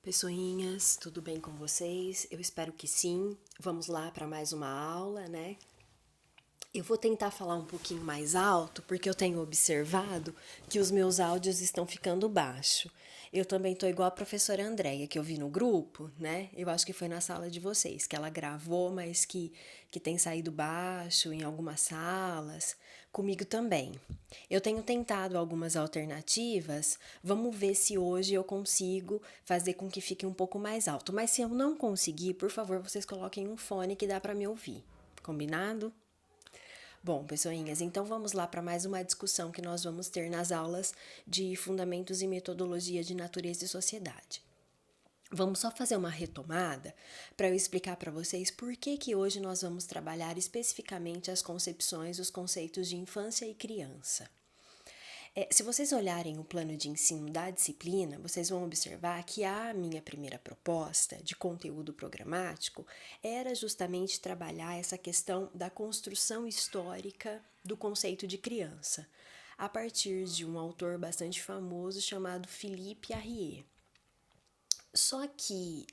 Pessoinhas, tudo bem com vocês? Eu espero que sim. Vamos lá para mais uma aula, né? Eu vou tentar falar um pouquinho mais alto, porque eu tenho observado que os meus áudios estão ficando baixo. Eu também tô igual a professora Andréia, que eu vi no grupo, né? Eu acho que foi na sala de vocês, que ela gravou, mas que tem saído baixo em algumas salas. Comigo também. Eu tenho tentado algumas alternativas. Vamos ver se hoje eu consigo fazer com que fique um pouco mais alto. Mas se eu não conseguir, por favor, vocês coloquem um fone que dá para me ouvir. Combinado? Bom, pessoinhas, então vamos lá para mais uma discussão que nós vamos ter nas aulas de Fundamentos e Metodologia de Natureza e Sociedade. Vamos só fazer uma retomada para eu explicar para vocês por que hoje nós vamos trabalhar especificamente as concepções, os conceitos de infância e criança. Se vocês olharem o plano de ensino da disciplina, vocês vão observar que a minha primeira proposta de conteúdo programático era justamente trabalhar essa questão da construção histórica do conceito de criança, a partir de um autor bastante famoso chamado Philippe Arrier. Só que,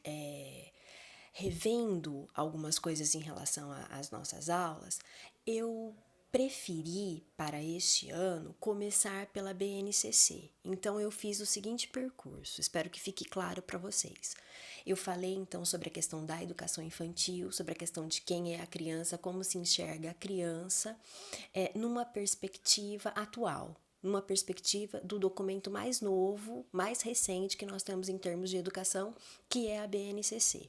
revendo algumas coisas em relação às nossas aulas, eu preferi para este ano começar pela BNCC. Então eu fiz o seguinte percurso, espero que fique claro para vocês. Eu falei então sobre a questão da educação infantil, sobre a questão de quem é a criança, como se enxerga a criança, numa perspectiva atual, numa perspectiva do documento mais novo, mais recente que nós temos em termos de educação, que é a BNCC.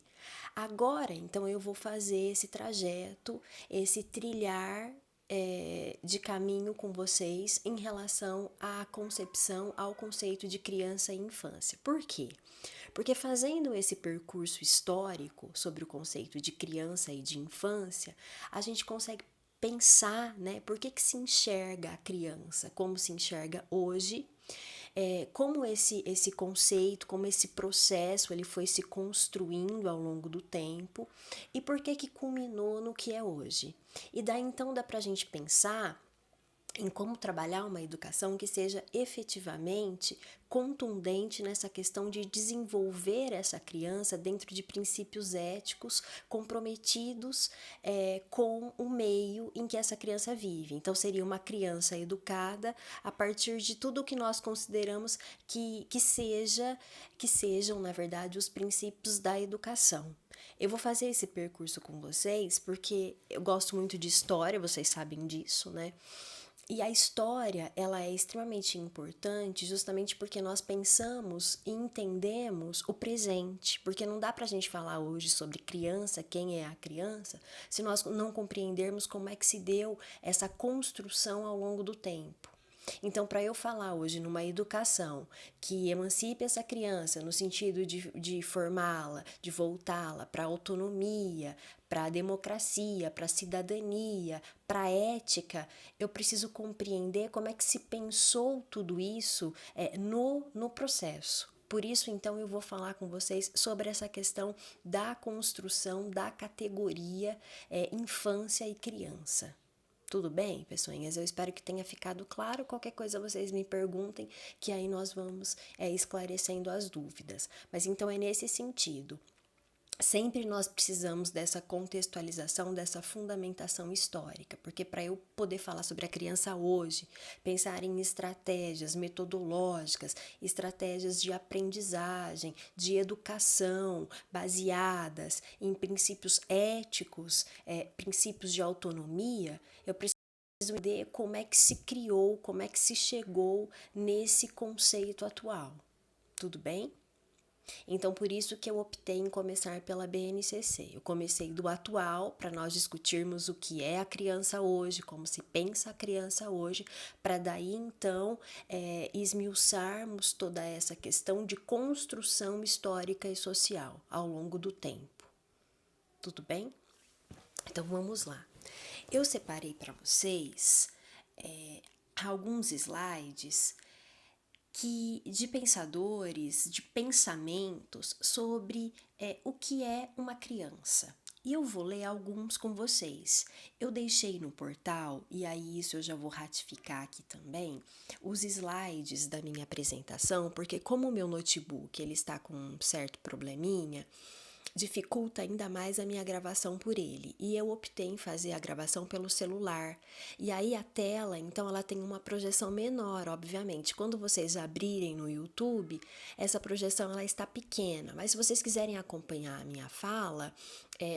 Agora, então, eu vou fazer esse trajeto, esse trilhar de caminho com vocês em relação à concepção, ao conceito de criança e infância. Por quê? Porque fazendo esse percurso histórico sobre o conceito de criança e de infância, a gente consegue pensar, né, por que se enxerga a criança, como se enxerga hoje, como esse conceito, como esse processo ele foi se construindo ao longo do tempo e por que culminou no que é hoje. E daí então dá pra gente pensar em como trabalhar uma educação que seja efetivamente contundente nessa questão de desenvolver essa criança dentro de princípios éticos comprometidos com o meio em que essa criança vive. Então, seria uma criança educada a partir de tudo o que nós consideramos que sejam, na verdade, os princípios da educação. Eu vou fazer esse percurso com vocês porque eu gosto muito de história, vocês sabem disso, né? E a história, ela é extremamente importante justamente porque nós pensamos e entendemos o presente, porque não dá pra gente falar hoje sobre criança, quem é a criança, se nós não compreendermos como é que se deu essa construção ao longo do tempo. Então, para eu falar hoje numa educação que emancipe essa criança no sentido de formá-la, de voltá-la para a autonomia, para a democracia, para a cidadania, para a ética, eu preciso compreender como é que se pensou tudo isso no processo. Por isso, então, eu vou falar com vocês sobre essa questão da construção da categoria infância e criança. Tudo bem, pessoinhas? Eu espero que tenha ficado claro. Qualquer coisa vocês me perguntem, que aí nós vamos esclarecendo as dúvidas. Mas então é nesse sentido. Sempre nós precisamos dessa contextualização, dessa fundamentação histórica, porque para eu poder falar sobre a criança hoje, pensar em estratégias metodológicas, estratégias de aprendizagem, de educação, baseadas em princípios éticos, princípios de autonomia, eu preciso entender como é que se criou, como é que se chegou nesse conceito atual. Tudo bem? Então, por isso que eu optei em começar pela BNCC. Eu comecei do atual, para nós discutirmos o que é a criança hoje, como se pensa a criança hoje, para daí então esmiuçarmos toda essa questão de construção histórica e social ao longo do tempo. Tudo bem? Então, vamos lá. Eu separei para vocês alguns slides de pensadores, de pensamentos sobre o que é uma criança. E eu vou ler alguns com vocês. Eu deixei no portal, e aí isso eu já vou ratificar aqui também, os slides da minha apresentação, porque como o meu notebook ele está com um certo probleminha, dificulta ainda mais a minha gravação por ele. E eu optei em fazer a gravação pelo celular. E aí a tela, então, ela tem uma projeção menor, obviamente. Quando vocês abrirem no YouTube, essa projeção ela está pequena. Mas se vocês quiserem acompanhar a minha fala,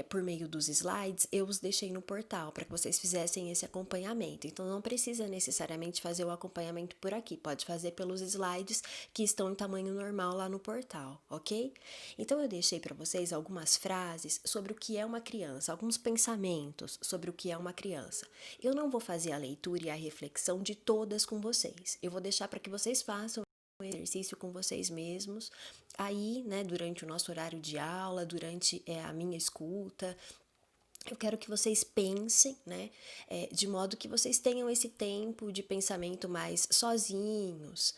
por meio dos slides, eu os deixei no portal para que vocês fizessem esse acompanhamento. Então não precisa necessariamente fazer o acompanhamento por aqui, pode fazer pelos slides que estão em tamanho normal lá no portal, ok? Então eu deixei para vocês algumas frases sobre o que é uma criança, alguns pensamentos sobre o que é uma criança. Eu não vou fazer a leitura e a reflexão de todas com vocês, eu vou deixar para que vocês façam um exercício com vocês mesmos, aí, né, durante o nosso horário de aula, durante a minha escuta. Eu quero que vocês pensem, né, de modo que vocês tenham esse tempo de pensamento mais sozinhos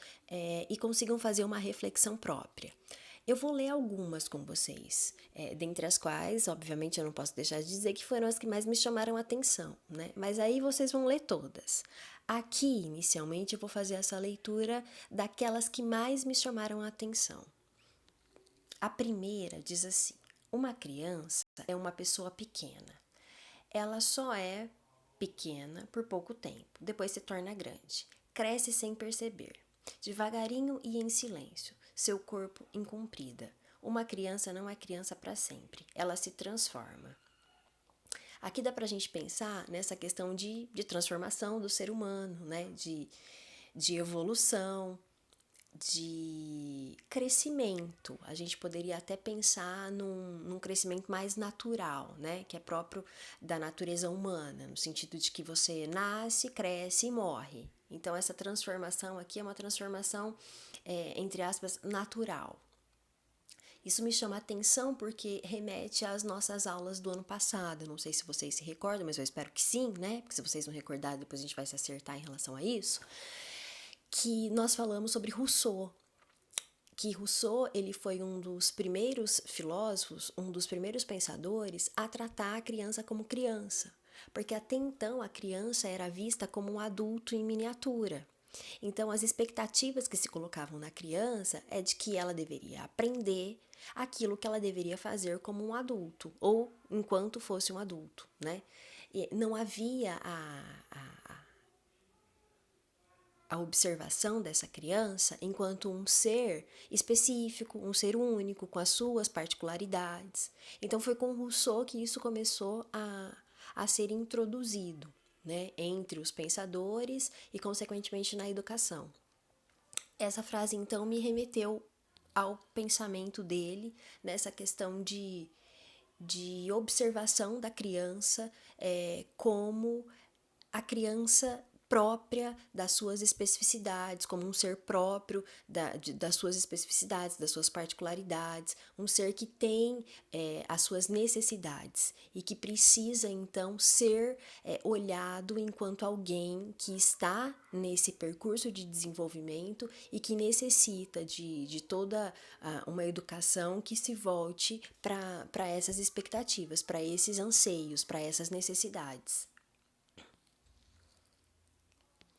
e consigam fazer uma reflexão própria. Eu vou ler algumas com vocês, dentre as quais, obviamente, eu não posso deixar de dizer que foram as que mais me chamaram a atenção, né? Mas aí vocês vão ler todas. Aqui, inicialmente, eu vou fazer essa leitura daquelas que mais me chamaram a atenção. A primeira diz assim: uma criança é uma pessoa pequena. Ela só é pequena por pouco tempo, depois se torna grande. Cresce sem perceber, devagarinho e em silêncio, seu corpo incumprida. Uma criança não é criança para sempre, ela se transforma. Aqui dá pra gente pensar nessa questão de transformação do ser humano, né? De evolução, de crescimento. A gente poderia até pensar num crescimento mais natural, né? Que é próprio da natureza humana, no sentido de que você nasce, cresce e morre. Então, essa transformação aqui é uma transformação, entre aspas, natural. Isso me chama a atenção porque remete às nossas aulas do ano passado. Não sei se vocês se recordam, mas eu espero que sim, né? Porque se vocês não recordarem, depois a gente vai se acertar em relação a isso. Que nós falamos sobre Rousseau. Que Rousseau ele foi um dos primeiros filósofos, um dos primeiros pensadores a tratar a criança como criança. Porque até então a criança era vista como um adulto em miniatura. Então, as expectativas que se colocavam na criança é de que ela deveria aprender aquilo que ela deveria fazer como um adulto, ou enquanto fosse um adulto, né? E não havia a observação dessa criança enquanto um ser específico, um ser único, com as suas particularidades. Então, foi com Rousseau que isso começou a ser introduzido, né, entre os pensadores e, consequentemente, na educação. Essa frase, então, me remeteu ao pensamento dele nessa questão de observação da criança como a criança própria das suas especificidades, como um ser próprio das suas especificidades, das suas particularidades, um ser que tem as suas necessidades e que precisa então ser olhado enquanto alguém que está nesse percurso de desenvolvimento e que necessita de toda uma educação que se volte para essas expectativas, para esses anseios, para essas necessidades.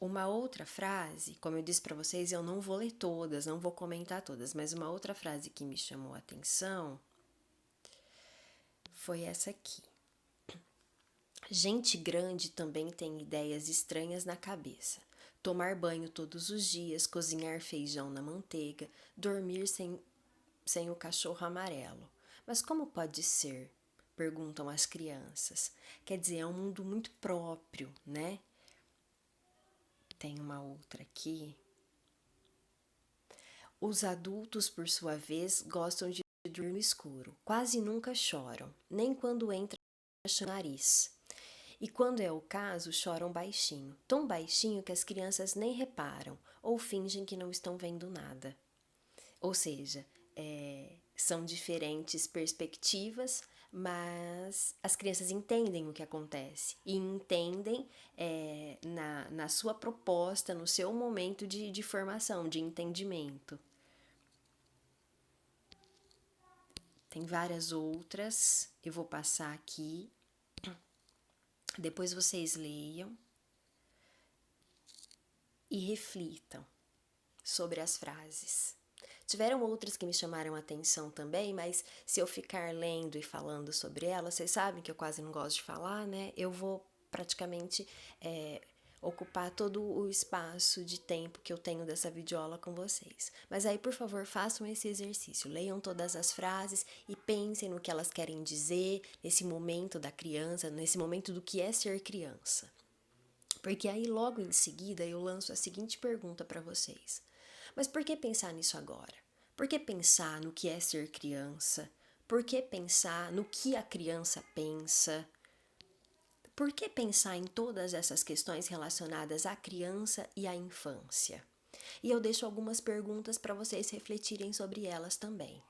Uma outra frase, como eu disse para vocês, eu não vou ler todas, não vou comentar todas, mas uma outra frase que me chamou a atenção foi essa aqui. Gente grande também tem ideias estranhas na cabeça. Tomar banho todos os dias, cozinhar feijão na manteiga, dormir sem o cachorro amarelo. Mas como pode ser? Perguntam as crianças. Quer dizer, é um mundo muito próprio, né? Tem uma outra aqui. Os adultos, por sua vez, gostam de dormir no escuro. Quase nunca choram, nem quando entra no nariz. E quando é o caso, choram baixinho, tão baixinho que as crianças nem reparam ou fingem que não estão vendo nada. Ou seja, são diferentes perspectivas, mas as crianças entendem o que acontece e entendem na sua proposta, no seu momento de formação, de entendimento. Tem várias outras, eu vou passar aqui, depois vocês leiam e reflitam sobre as frases. Tiveram outras que me chamaram a atenção também, mas se eu ficar lendo e falando sobre elas, vocês sabem que eu quase não gosto de falar, né? Eu vou praticamente ocupar todo o espaço de tempo que eu tenho dessa videoaula com vocês. Mas aí, por favor, façam esse exercício, leiam todas as frases e pensem no que elas querem dizer nesse momento da criança, nesse momento do que é ser criança. Porque aí, logo em seguida, eu lanço a seguinte pergunta para vocês. Mas por que pensar nisso agora? Por que pensar no que é ser criança? Por que pensar no que a criança pensa? Por que pensar em todas essas questões relacionadas à criança e à infância? E eu deixo algumas perguntas para vocês refletirem sobre elas também.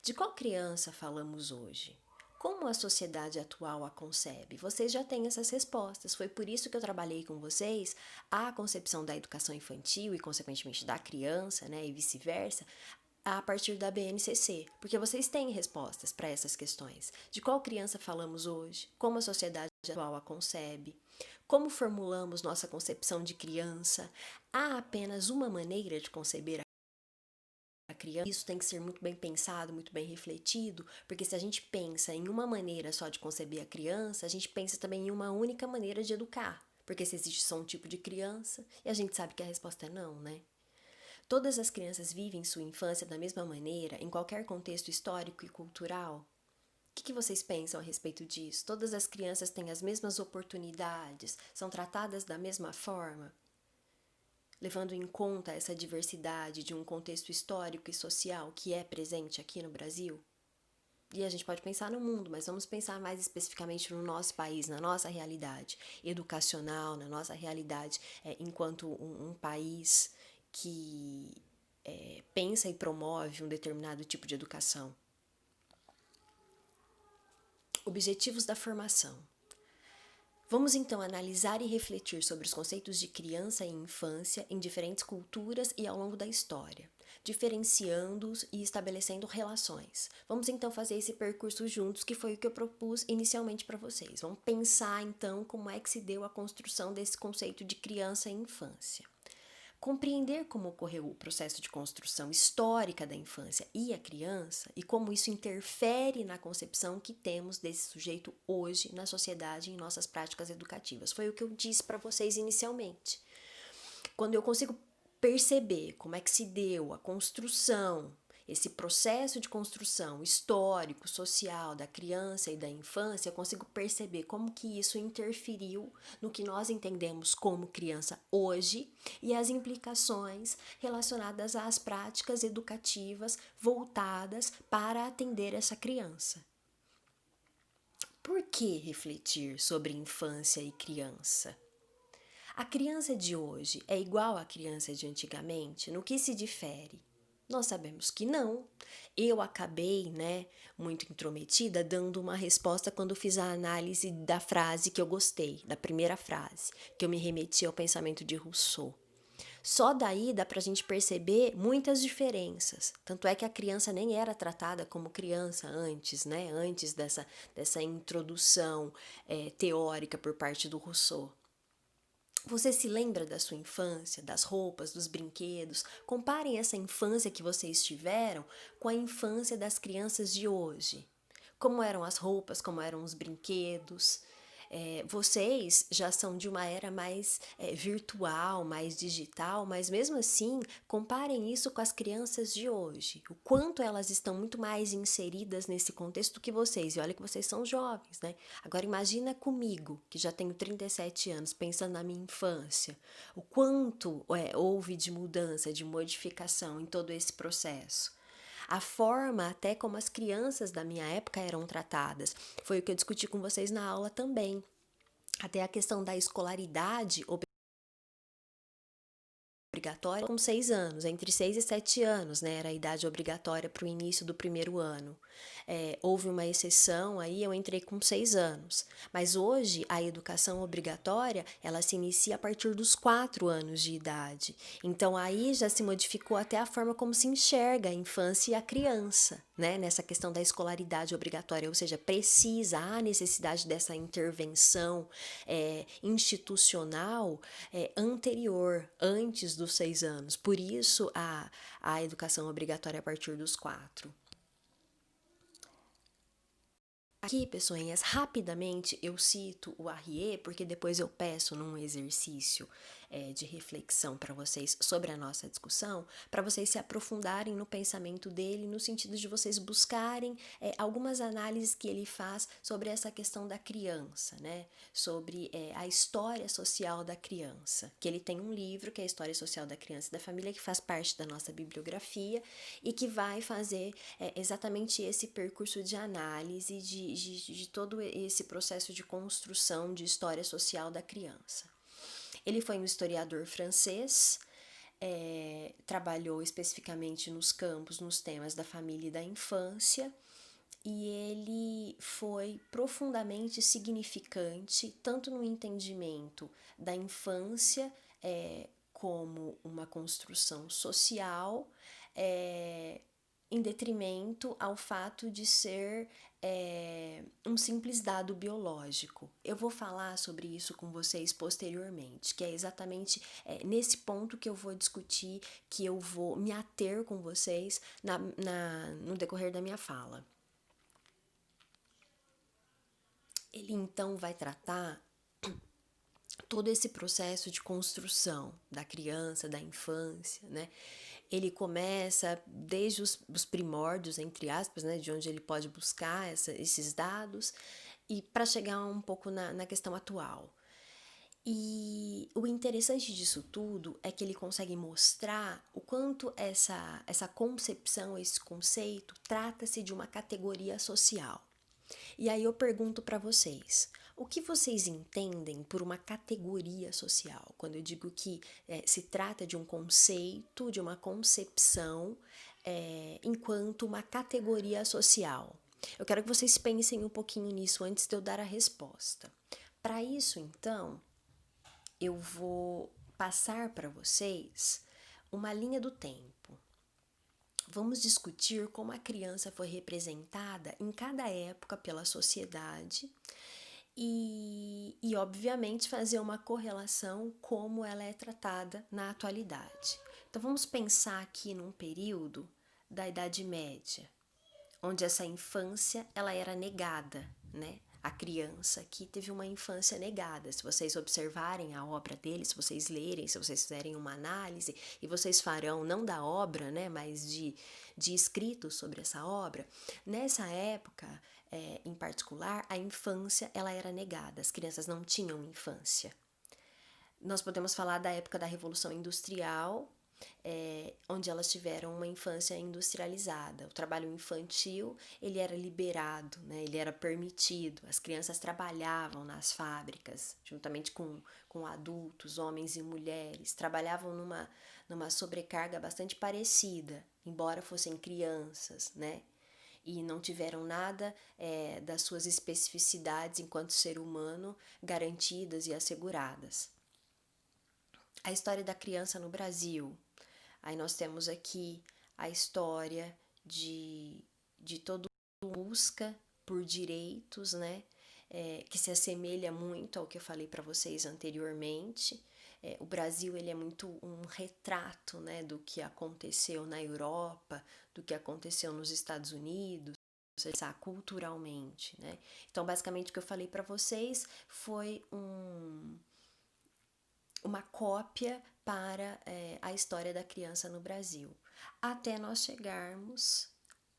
De qual criança falamos hoje? Como a sociedade atual a concebe? Vocês já têm essas respostas. Foi por isso que eu trabalhei com vocês a concepção da educação infantil e, consequentemente, da criança, né, e vice-versa, a partir da BNCC, porque vocês têm respostas para essas questões. De qual criança falamos hoje? Como a sociedade atual a concebe? Como formulamos nossa concepção de criança? Há apenas uma maneira de conceber a criança? Isso tem que ser muito bem pensado, muito bem refletido, porque se a gente pensa em uma maneira só de conceber a criança, a gente pensa também em uma única maneira de educar, porque se existe só um tipo de criança, e a gente sabe que a resposta é não, né? Todas as crianças vivem sua infância da mesma maneira, em qualquer contexto histórico e cultural? O que vocês pensam a respeito disso? Todas as crianças têm as mesmas oportunidades? São tratadas da mesma forma? Levando em conta essa diversidade de um contexto histórico e social que é presente aqui no Brasil? E a gente pode pensar no mundo, mas vamos pensar mais especificamente no nosso país, na nossa realidade educacional, na nossa realidade enquanto um país que pensa e promove um determinado tipo de educação. Objetivos da formação. Vamos então analisar e refletir sobre os conceitos de criança e infância em diferentes culturas e ao longo da história, diferenciando-os e estabelecendo relações. Vamos então fazer esse percurso juntos, que foi o que eu propus inicialmente para vocês. Vamos pensar então como é que se deu a construção desse conceito de criança e infância. Compreender como ocorreu o processo de construção histórica da infância e a criança e como isso interfere na concepção que temos desse sujeito hoje na sociedade e em nossas práticas educativas. Foi o que eu disse para vocês inicialmente. Quando eu consigo perceber como é que se deu a construção, esse processo de construção histórico, social da criança e da infância, eu consigo perceber como que isso interferiu no que nós entendemos como criança hoje e as implicações relacionadas às práticas educativas voltadas para atender essa criança. Por que refletir sobre infância e criança? A criança de hoje é igual à criança de antigamente? No que se difere? Nós sabemos que não. Eu acabei, muito intrometida, dando uma resposta quando fiz a análise da frase que eu gostei, da primeira frase, que eu me remeti ao pensamento de Rousseau. Só daí dá pra gente perceber muitas diferenças. Tanto é que a criança nem era tratada como criança antes, Antes dessa introdução teórica por parte do Rousseau. Você se lembra da sua infância, das roupas, dos brinquedos? Comparem essa infância que vocês tiveram com a infância das crianças de hoje. Como eram as roupas, como eram os brinquedos? Vocês já são de uma era mais virtual, mais digital, mas mesmo assim, comparem isso com as crianças de hoje. O quanto elas estão muito mais inseridas nesse contexto do que vocês. E olha que vocês são jovens, né? Agora imagina comigo, que já tenho 37 anos, pensando na minha infância. O quanto houve de mudança, de modificação em todo esse processo. A forma até como as crianças da minha época eram tratadas. Foi o que eu discuti com vocês na aula também. Até a questão da escolaridade obrigatória com 6 anos, entre 6 e 7 anos, era a idade obrigatória para o início do primeiro ano. Houve uma exceção, aí eu entrei com 6 anos, mas hoje a educação obrigatória, ela se inicia a partir dos 4 anos de idade, então aí já se modificou até a forma como se enxerga a infância e a criança, né, nessa questão da escolaridade obrigatória, ou seja, há necessidade dessa intervenção institucional anterior, antes dos 6 anos. Por isso, a educação obrigatória a partir dos 4. Aqui, pessoinhas, rapidamente eu cito o Arrier, porque depois eu peço num exercício de reflexão para vocês sobre a nossa discussão, para vocês se aprofundarem no pensamento dele, no sentido de vocês buscarem algumas análises que ele faz sobre essa questão da criança, né? Sobre a história social da criança, que ele tem um livro que é a História Social da Criança e da Família, que faz parte da nossa bibliografia e que vai fazer exatamente esse percurso de análise de todo esse processo de construção de história social da criança. Ele foi um historiador francês, trabalhou especificamente nos temas da família e da infância, e ele foi profundamente significante, tanto no entendimento da infância como uma construção social, em detrimento ao fato de ser um simples dado biológico. Eu vou falar sobre isso com vocês posteriormente, que é exatamente nesse ponto que eu vou discutir, que eu vou me ater com vocês no decorrer da minha fala. Ele então vai tratar todo esse processo de construção da criança, da infância, né? Ele começa desde os primórdios, entre aspas, né, de onde ele pode buscar esses dados, e para chegar um pouco na questão atual. E o interessante disso tudo é que ele consegue mostrar o quanto essa concepção, esse conceito, trata-se de uma categoria social. E aí eu pergunto para vocês, o que vocês entendem por uma categoria social? Quando eu digo que se trata de um conceito, de uma concepção, enquanto uma categoria social. Eu quero que vocês pensem um pouquinho nisso antes de eu dar a resposta. Para isso, então, eu vou passar para vocês uma linha do tempo. Vamos discutir como a criança foi representada em cada época pela sociedade e obviamente, fazer uma correlação como ela é tratada na atualidade. Então, vamos pensar aqui num período da Idade Média, onde essa infância ela era negada, né? A criança que teve uma infância negada. Se vocês observarem a obra dele, se vocês lerem, se vocês fizerem uma análise, e vocês farão, não da obra, né, mas de escritos sobre essa obra, nessa época, em particular, a infância ela era negada, as crianças não tinham infância. Nós podemos falar da época da Revolução Industrial, onde elas tiveram uma infância industrializada. O trabalho infantil ele era liberado, né? Ele era permitido. As crianças trabalhavam nas fábricas, juntamente com adultos, homens e mulheres. Trabalhavam numa sobrecarga bastante parecida, embora fossem crianças, né? E não tiveram nada das suas especificidades enquanto ser humano garantidas e asseguradas. A história da criança no Brasil. Aí nós temos aqui a história de toda busca por direitos, né? Que se assemelha muito ao que eu falei para vocês anteriormente. O Brasil ele é muito um retrato, né, do que aconteceu na Europa, do que aconteceu nos Estados Unidos, culturalmente, né? Então, basicamente, o que eu falei para vocês foi uma cópia para a história da criança no Brasil, até nós chegarmos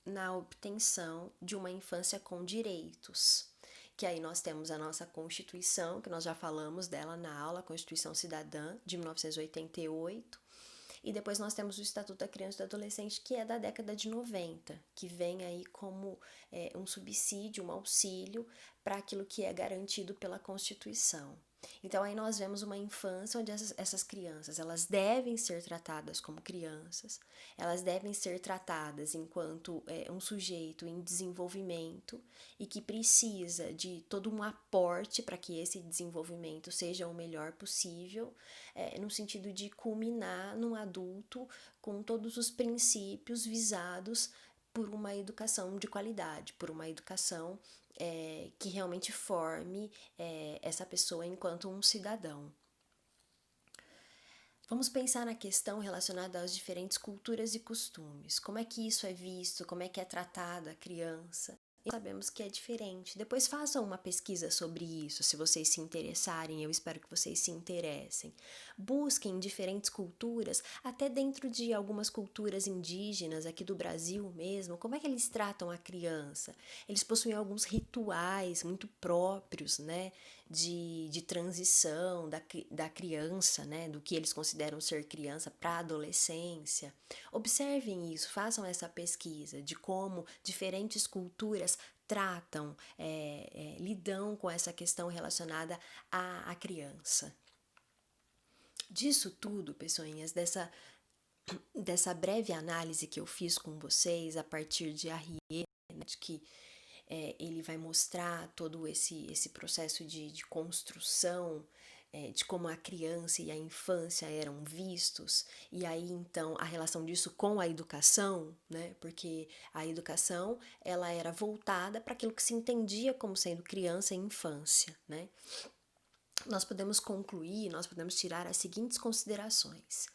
na obtenção de uma infância com direitos, que aí nós temos a nossa Constituição, que nós já falamos dela na aula, a Constituição Cidadã, de 1988, e depois nós temos o Estatuto da Criança e do Adolescente, que é da década de 90, que vem aí como um subsídio, um auxílio para aquilo que é garantido pela Constituição. Então aí nós vemos uma infância onde essas crianças, elas devem ser tratadas como crianças, elas devem ser tratadas enquanto um sujeito em desenvolvimento e que precisa de todo um aporte para que esse desenvolvimento seja o melhor possível, no sentido de culminar num adulto com todos os princípios visados por uma educação de qualidade, por uma educação que realmente forme essa pessoa enquanto um cidadão. Vamos pensar na questão relacionada às diferentes culturas e costumes. Como é que isso é visto, como é que é tratada a criança? E sabemos que é diferente. Depois façam uma pesquisa sobre isso, se vocês se interessarem, eu espero que vocês se interessem. Busquem diferentes culturas, até dentro de algumas culturas indígenas aqui do Brasil mesmo, como é que eles tratam a criança? Eles possuem alguns rituais muito próprios, né? De transição da criança, né, do que eles consideram ser criança para a adolescência. Observem isso, façam essa pesquisa de como diferentes culturas tratam, lidam com essa questão relacionada à criança. Disso tudo, pessoinhas, dessa breve análise que eu fiz com vocês a partir de Arrier, né, de que ele vai mostrar todo esse processo de construção, de como a criança e a infância eram vistos, e aí então a relação disso com a educação, né? Porque a educação ela era voltada para aquilo que se entendia como sendo criança e infância, né? Nós podemos concluir, nós podemos tirar as seguintes considerações: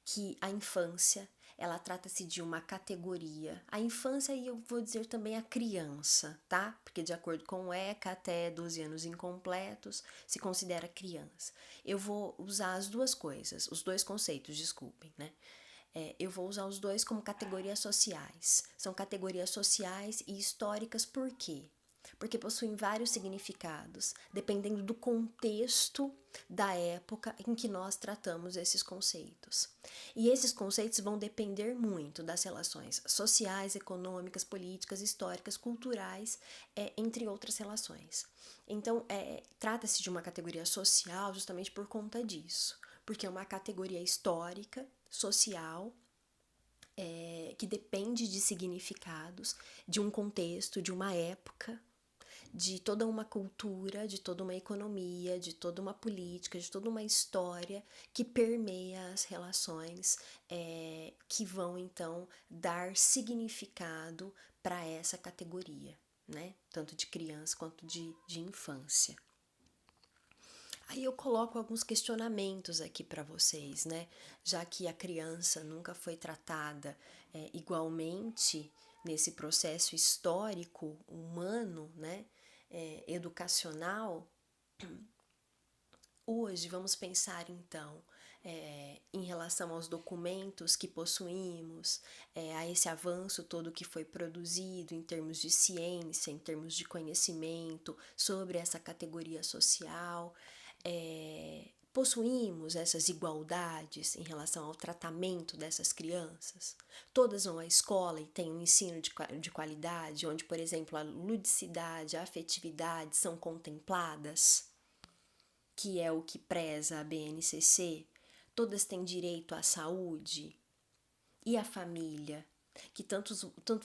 que a infância, ela trata-se de uma categoria. A infância e eu vou dizer também a criança, tá? Porque de acordo com o ECA, até 12 anos incompletos se considera criança. Eu vou usar as duas coisas, os dois conceitos, desculpem, né? Eu vou usar os dois como categorias sociais. São categorias sociais e históricas por quê? Porque possuem vários significados, dependendo do contexto da época em que nós tratamos esses conceitos. E esses conceitos vão depender muito das relações sociais, econômicas, políticas, históricas, culturais, entre outras relações. Então, trata-se de uma categoria social justamente por conta disso, porque é uma categoria histórica, social, que depende de significados, de um contexto, de uma época, de toda uma cultura, de toda uma economia, de toda uma política, de toda uma história que permeia as relações, que vão então dar significado para essa categoria, né? Tanto de criança quanto de infância. Aí eu coloco alguns questionamentos aqui para vocês, né? Já que a criança nunca foi tratada igualmente nesse processo histórico humano, né? Educacional. Hoje vamos pensar então em relação aos documentos que possuímos, a esse avanço todo que foi produzido em termos de ciência, em termos de conhecimento sobre essa categoria social. Possuímos essas igualdades em relação ao tratamento dessas crianças? Todas vão à escola e têm um ensino de qualidade, onde, por exemplo, a ludicidade, a afetividade são contempladas, que é o que preza a BNCC? Todas têm direito à saúde? E a família? Que tanto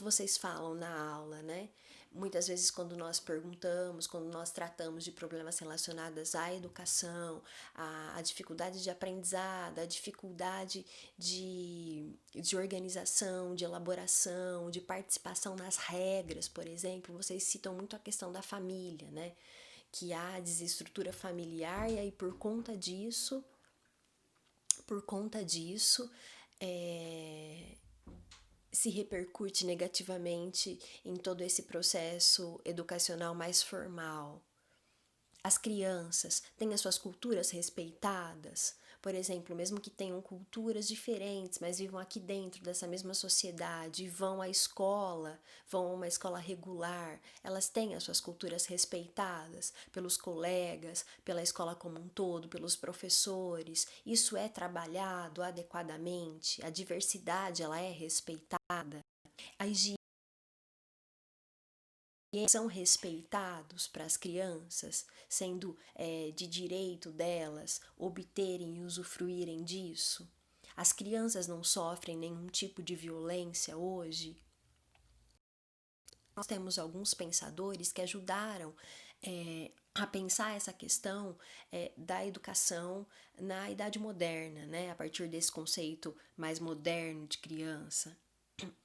vocês falam na aula, né? Muitas vezes quando nós perguntamos, quando nós tratamos de problemas relacionados à educação, à dificuldade de aprendizado, à dificuldade de organização, de elaboração, de participação nas regras, por exemplo, vocês citam muito a questão da família, né? Que há desestrutura familiar e aí por conta disso, se repercute negativamente em todo esse processo educacional mais formal. As crianças têm as suas culturas respeitadas? Por exemplo, mesmo que tenham culturas diferentes, mas vivam aqui dentro dessa mesma sociedade, vão à escola, vão a uma escola regular, elas têm as suas culturas respeitadas pelos colegas, pela escola como um todo, pelos professores. Isso é trabalhado adequadamente? A diversidade, ela é respeitada? A higiene são respeitados para as crianças, sendo de direito delas obterem e usufruírem disso? As crianças não sofrem nenhum tipo de violência hoje? Nós temos alguns pensadores que ajudaram a pensar essa questão da educação na Idade Moderna, né? A partir desse conceito mais moderno de criança.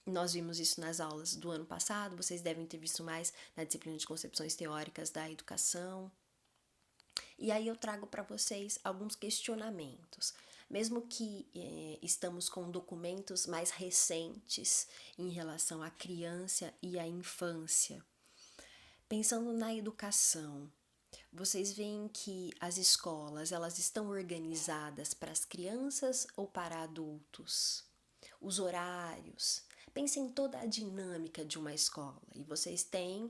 Nós vimos isso nas aulas do ano passado, vocês devem ter visto mais na disciplina de concepções teóricas da educação. E aí eu trago para vocês alguns questionamentos. Mesmo que estamos com documentos mais recentes em relação à criança e à infância. Pensando na educação, vocês veem que as escolas, elas estão organizadas para as crianças ou para adultos? Os horários. Pensem em toda a dinâmica de uma escola e vocês têm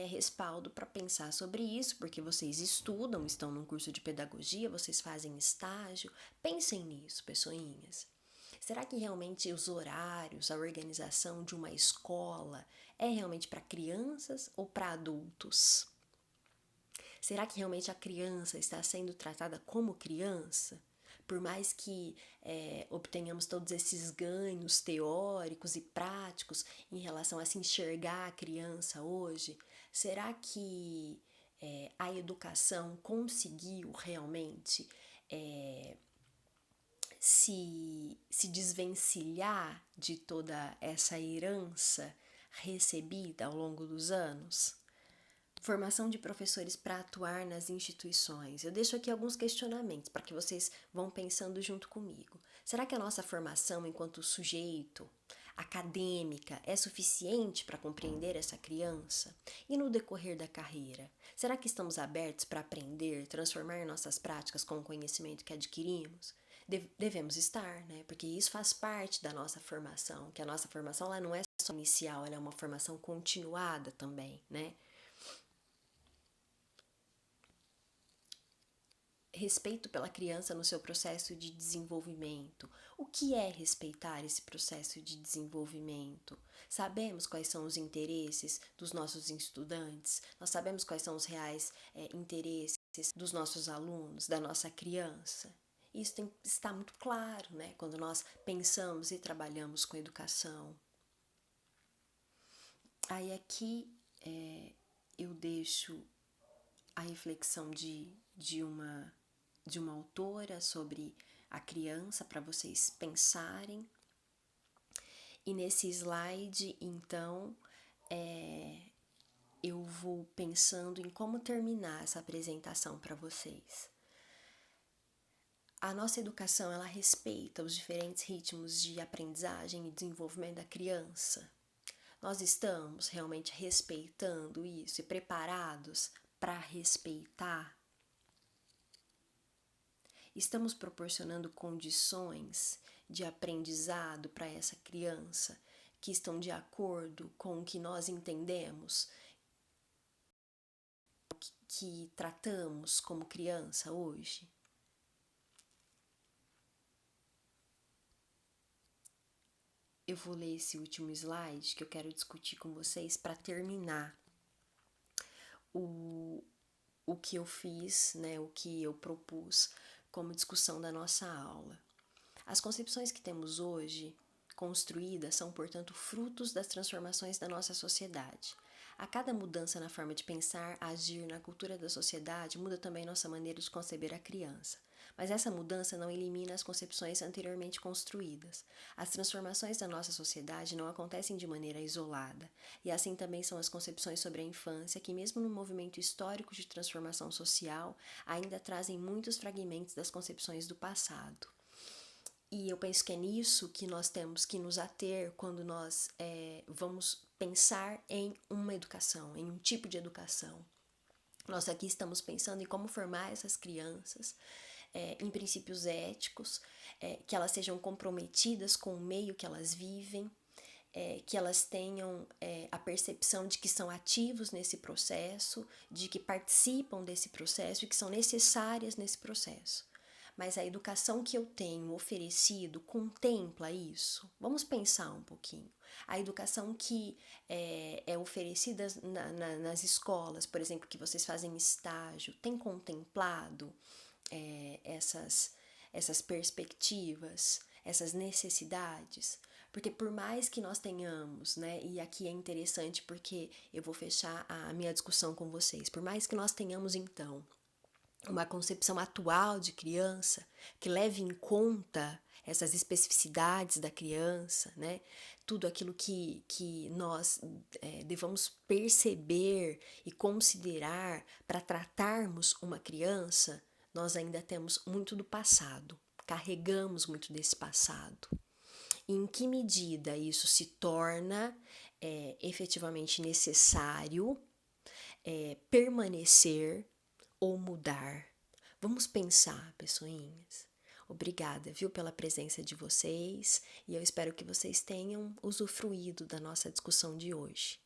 respaldo para pensar sobre isso, porque vocês estudam, estão num curso de pedagogia, vocês fazem estágio. Pensem nisso, pessoinhas. Será que realmente os horários, a organização de uma escola é realmente para crianças ou para adultos? Será que realmente a criança está sendo tratada como criança? Por mais que obtenhamos todos esses ganhos teóricos e práticos em relação a se enxergar a criança hoje, será que a educação conseguiu realmente se desvencilhar de toda essa herança recebida ao longo dos anos? Formação de professores para atuar nas instituições. Eu deixo aqui alguns questionamentos para que vocês vão pensando junto comigo. Será que a nossa formação enquanto sujeito acadêmica é suficiente para compreender essa criança? E no decorrer da carreira, será que estamos abertos para aprender, transformar nossas práticas com o conhecimento que adquirimos? Devemos estar, né? Porque isso faz parte da nossa formação, que a nossa formação ela não é só inicial, ela é uma formação continuada também, né? Respeito pela criança no seu processo de desenvolvimento. O que é respeitar esse processo de desenvolvimento? Sabemos quais são os interesses dos nossos estudantes? Nós sabemos quais são os reais interesses dos nossos alunos, da nossa criança? Isso tem que estar muito claro, né? Quando nós pensamos e trabalhamos com educação. Aí aqui eu deixo a reflexão de uma autora sobre a criança para vocês pensarem. E nesse slide, então, eu vou pensando em como terminar essa apresentação para vocês. A nossa educação, ela respeita os diferentes ritmos de aprendizagem e desenvolvimento da criança. Nós estamos realmente respeitando isso e preparados para respeitar? Estamos proporcionando condições de aprendizado para essa criança que estão de acordo com o que nós entendemos, que tratamos como criança hoje? Eu vou ler esse último slide que eu quero discutir com vocês para terminar o que eu fiz, né, o que eu propus como discussão da nossa aula. As concepções que temos hoje construídas são, portanto, frutos das transformações da nossa sociedade. A cada mudança na forma de pensar, agir na cultura da sociedade, muda também nossa maneira de conceber a criança. Mas essa mudança não elimina as concepções anteriormente construídas. As transformações da nossa sociedade não acontecem de maneira isolada, e assim também são as concepções sobre a infância, que mesmo no movimento histórico de transformação social, ainda trazem muitos fragmentos das concepções do passado. E eu penso que é nisso que nós temos que nos ater quando nós vamos pensar em uma educação, em um tipo de educação. Nós aqui estamos pensando em como formar essas crianças em princípios éticos, que elas sejam comprometidas com o meio que elas vivem, que elas tenham a percepção de que são ativos nesse processo, de que participam desse processo e que são necessárias nesse processo. Mas a educação que eu tenho oferecido contempla isso? Vamos pensar um pouquinho. A educação que é oferecida nas escolas, por exemplo, que vocês fazem estágio, tem contemplado essas perspectivas, essas necessidades? Porque por mais que nós tenhamos, né, e aqui é interessante porque eu vou fechar a minha discussão com vocês, por mais que nós tenhamos então uma concepção atual de criança que leve em conta essas especificidades da criança, né? Tudo aquilo que nós devamos perceber e considerar para tratarmos uma criança, nós ainda temos muito do passado, carregamos muito desse passado. E em que medida isso se torna efetivamente necessário permanecer ou mudar? Vamos pensar, pessoinhas. Obrigada, viu, pela presença de vocês e eu espero que vocês tenham usufruído da nossa discussão de hoje.